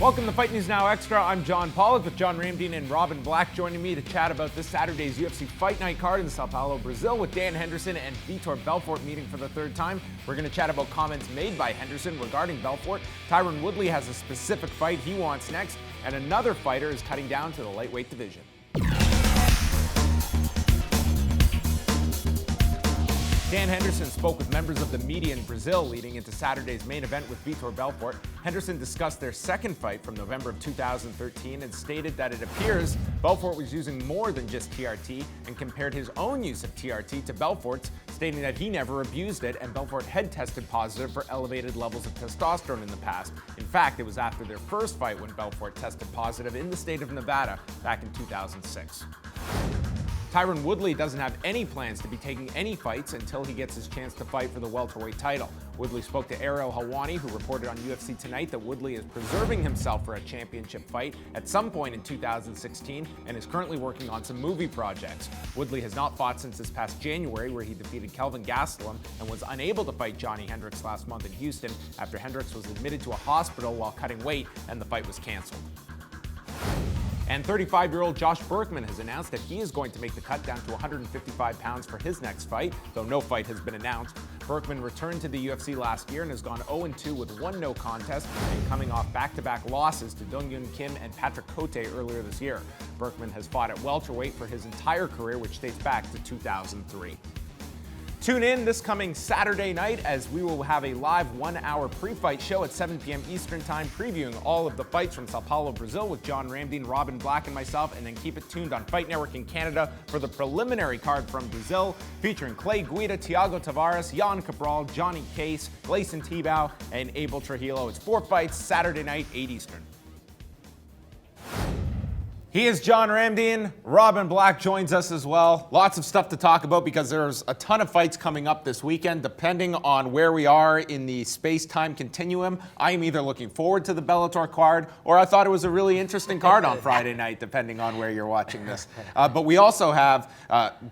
Welcome to Fight News Now Extra. I'm John Pollock with John Ramdeen and Robin Black joining me to chat about this Saturday's UFC Fight Night card in Sao Paulo, Brazil, with Dan Henderson and Vitor Belfort meeting for the third time. We're going to chat about comments made by Henderson regarding Belfort. Tyron Woodley has a specific fight he wants next, and another fighter is cutting down to the lightweight division. Dan Henderson spoke with members of the media in Brazil leading into Saturday's main event with Vitor Belfort. Henderson discussed their second fight from November of 2013 and stated that it appears Belfort was using more than just TRT and compared his own use of TRT to Belfort's, stating that he never abused it and Belfort had tested positive for elevated levels of testosterone in the past. In fact, it was after their first fight when Belfort tested positive in the state of Nevada back in 2006. Tyron Woodley doesn't have any plans to be taking any fights until he gets his chance to fight for the welterweight title. Woodley spoke to Ariel Helwani, who reported on UFC Tonight that Woodley is preserving himself for a championship fight at some point in 2016 and is currently working on some movie projects. Woodley has not fought since this past January, where he defeated Kelvin Gastelum and was unable to fight Johnny Hendricks last month in Houston after Hendricks was admitted to a hospital while cutting weight and the fight was canceled. And 35-year-old Josh Berkman has announced that he is going to make the cut down to 155 pounds for his next fight, though no fight has been announced. Berkman returned to the UFC last year and has gone 0-2 with one no contest and coming off back-to-back losses to Dong-Yun Kim and Patrick Cote earlier this year. Berkman has fought at welterweight for his entire career, which dates back to 2003. Tune in this coming Saturday night as we will have a live 1-hour pre-fight show at 7 p.m. Eastern Time, previewing all of the fights from Sao Paulo, Brazil with John Ramdeen, Robin Black, and myself, and then keep it tuned on Fight Network in Canada for the preliminary card from Brazil, featuring Clay Guida, Thiago Tavares, Jan Cabral, Johnny Case, Gleison Tebow, and Abel Trujillo. It's 4 fights Saturday night, 8 Eastern. He is John Ramdeen. Robin Black joins us as well. Lots of stuff to talk about because there's a ton of fights coming up this weekend. Depending on where we are in the space-time continuum, I am either looking forward to the Bellator card or I thought it was a really interesting card on Friday night, depending on where you're watching this. But we also have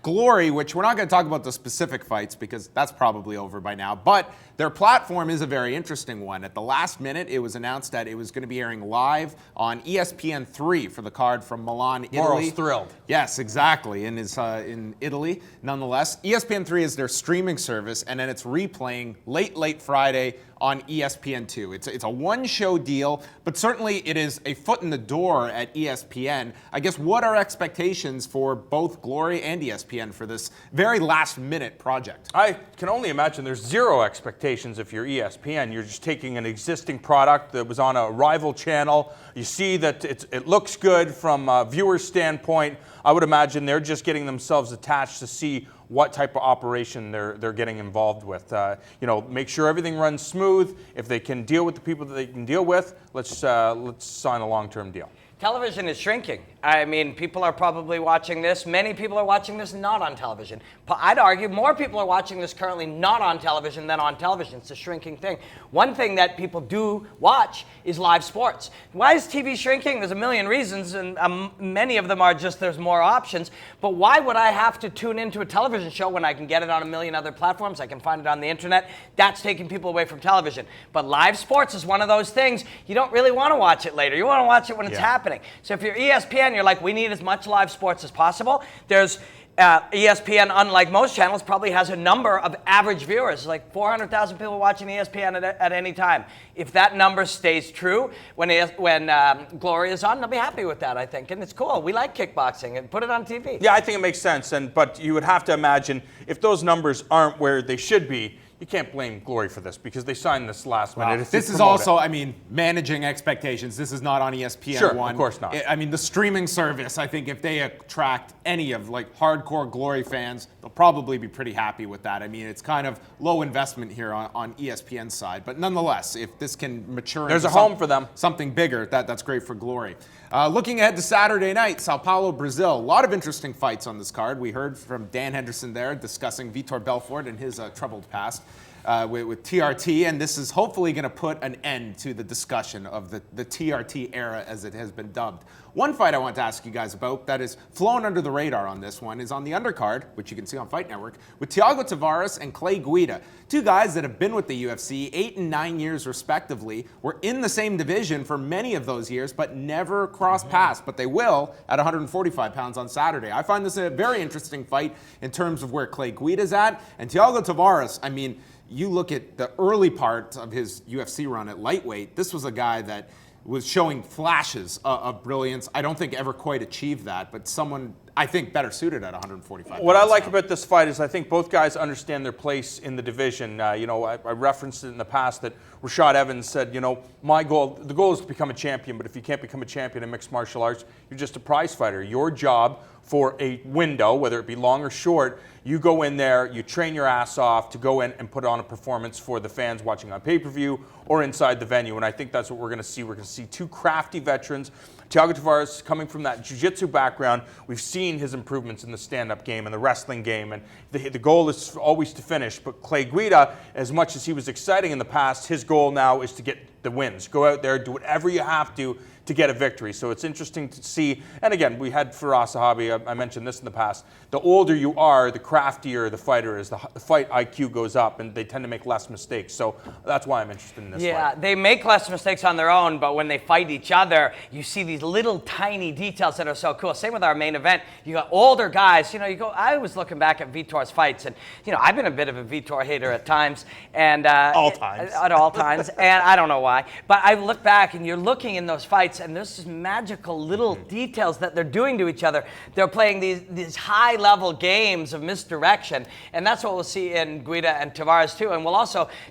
Glory, which we're not going to talk about the specific fights because that's probably over by now. But their platform is a very interesting one. At the last minute, it was announced that it was going to be airing live on ESPN 3 for the card from Milan, Italy. Moro's thrilled. Yes, exactly, in Italy. Nonetheless, ESPN 3 is their streaming service, and then it's replaying late Friday on ESPN2. It's a one-show deal, but certainly it is a foot in the door at ESPN. I guess, what are expectations for both Glory and ESPN for this very last-minute project? I can only imagine there's zero expectations if you're ESPN. You're just taking an existing product that was on a rival channel. You see that it looks good from a viewer's standpoint. I would imagine they're just getting themselves attached to see what type of operation they're getting involved with. Make sure everything runs smooth. If they can deal with the people that they can deal with, let's sign a long-term deal. Television is shrinking. I mean, people are probably watching this. Many people are watching this not on television. I'd argue more people are watching this currently not on television than on television. It's a shrinking thing. One thing that people do watch is live sports. Why is TV shrinking? There's a million reasons, and many of them are just there's more options. But why would I have to tune into a television show when I can get it on a million other platforms? I can find it on the internet. That's taking people away from television. But live sports is one of those things you don't really want to watch it later. You want to watch it when it's happening. So if you're ESPN, you're like, we need as much live sports as possible. There's ESPN, unlike most channels, probably has a number of average viewers, like 400,000 people watching ESPN at any time. If that number stays true when Glory is on, they'll be happy with that, I think. And it's cool. We like kickboxing, and put it on TV. Yeah, I think it makes sense. But you would have to imagine if those numbers aren't where they should be, you can't blame Glory for this because they signed this last minute. This is also, managing expectations. This is not on ESPN1. Sure, of course not. The streaming service, I think if they attract any of hardcore Glory fans, they'll probably be pretty happy with that. It's kind of low investment here on ESPN's side. But nonetheless, if this can mature there's a home for them. Something bigger, that's great for Glory. Looking ahead to Saturday night, Sao Paulo, Brazil. A lot of interesting fights on this card. We heard from Dan Henderson there discussing Vitor Belfort and his troubled past. with TRT, and this is hopefully going to put an end to the discussion of the TRT era, as it has been dubbed. One fight I want to ask you guys about that is flown under the radar on this one is on the undercard, which you can see on Fight Network, with Thiago Tavares and Clay Guida. Two guys that have been with the UFC 8 and 9 years respectively, were in the same division for many of those years, but never crossed paths. But they will at 145 pounds on Saturday. I find this a very interesting fight in terms of where Clay Guida's at. And Thiago Tavares, I mean, you look at the early part of his UFC run at lightweight, this was a guy that was showing flashes of brilliance. I don't think ever quite achieved that, but someone, I think, better suited at 145. What I like about this fight is I think both guys understand their place in the division. I referenced it in the past that Rashad Evans said, the goal is to become a champion, but if you can't become a champion in mixed martial arts, you're just a prize fighter. Your job for a window, whether it be long or short, you go in there, you train your ass off to go in and put on a performance for the fans watching on pay-per-view or inside the venue. And I think that's what we're going to see. We're going to see two crafty veterans. Thiago Tavares, coming from that jiu-jitsu background, we've seen his improvements in the stand-up game and the wrestling game, and the goal is always to finish. But Clay Guida, as much as he was exciting in the past, his goal now is to get the wins. Go out there, do whatever you have to get a victory. So it's interesting to see. And again, we had Firas Zahabi, I mentioned this in the past. The older you are, the craftier the fighter is. The fight IQ goes up, and they tend to make less mistakes. So that's why I'm interested in this fight. Yeah, they make less mistakes on their own, but when they fight each other, you see these little tiny details that are so cool. Same with our main event. You got older guys. I was looking back at Vitor's fights, and I've been a bit of a Vitor hater at times, and at all times, and I don't know why. But I look back, and you're looking in those fights, and there's just magical little details that they're doing to each other. They're playing these high-level games of misdirection, and that's what we'll see in Guida and Tavares too. And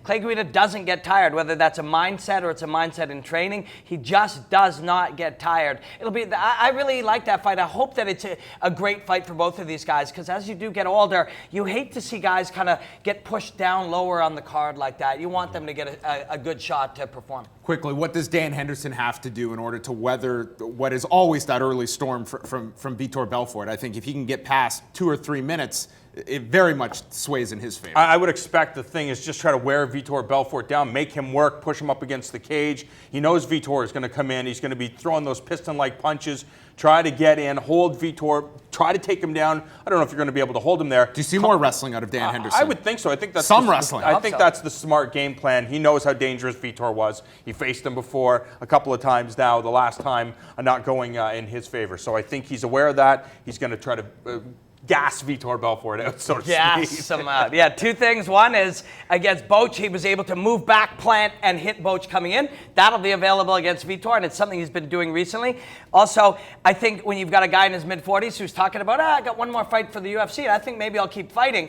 Clay Guida doesn't get tired, whether that's a mindset or it's a mindset in training. He just does not get tired. I really like that fight. I hope that it's a great fight for both of these guys, because as you do get older, you hate to see guys kind of get pushed down lower on the card like that. You want them to get a good shot to perform. Quickly, what does Dan Henderson have to do in order to weather what is always that early storm from Vitor Belfort? I think if he can get past 2 or 3 minutes, it very much sways in his favor. I would expect the thing is just try to wear Vitor Belfort down, make him work, push him up against the cage. He knows Vitor is going to come in. He's going to be throwing those piston-like punches. Try to get in, hold Vitor, try to take him down. I don't know if you're going to be able to hold him there. Do you see more wrestling out of Dan Henderson? I would think so. I think that's some wrestling. I think that's the smart game plan. He knows how dangerous Vitor was. He faced him before a couple of times now. The last time not going in his favor. So I think he's aware of that. He's going to try to gas Vitor Belfort out, so to speak. Gas him out. Yeah, two things. One is against Boch, he was able to move back, plant, and hit Boch coming in. That'll be available against Vitor, and it's something he's been doing recently. Also, I think when you've got a guy in his mid-40s who's talking about, I got one more fight for the UFC, I think maybe I'll keep fighting.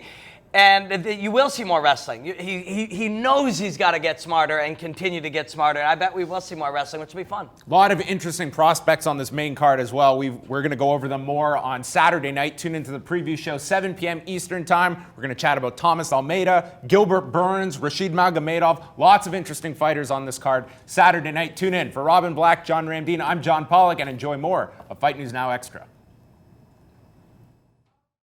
And you will see more wrestling. He knows he's got to get smarter and continue to get smarter. I bet we will see more wrestling, which will be fun. A lot of interesting prospects on this main card as well. We're going to go over them more on Saturday night. Tune into the preview show, 7 p.m. Eastern Time. We're going to chat about Thomas Almeida, Gilbert Burns, Rashid Magomedov. Lots of interesting fighters on this card. Saturday night, tune in. For Robin Black, John Ramdine, I'm John Pollock, and enjoy more of Fight News Now Extra.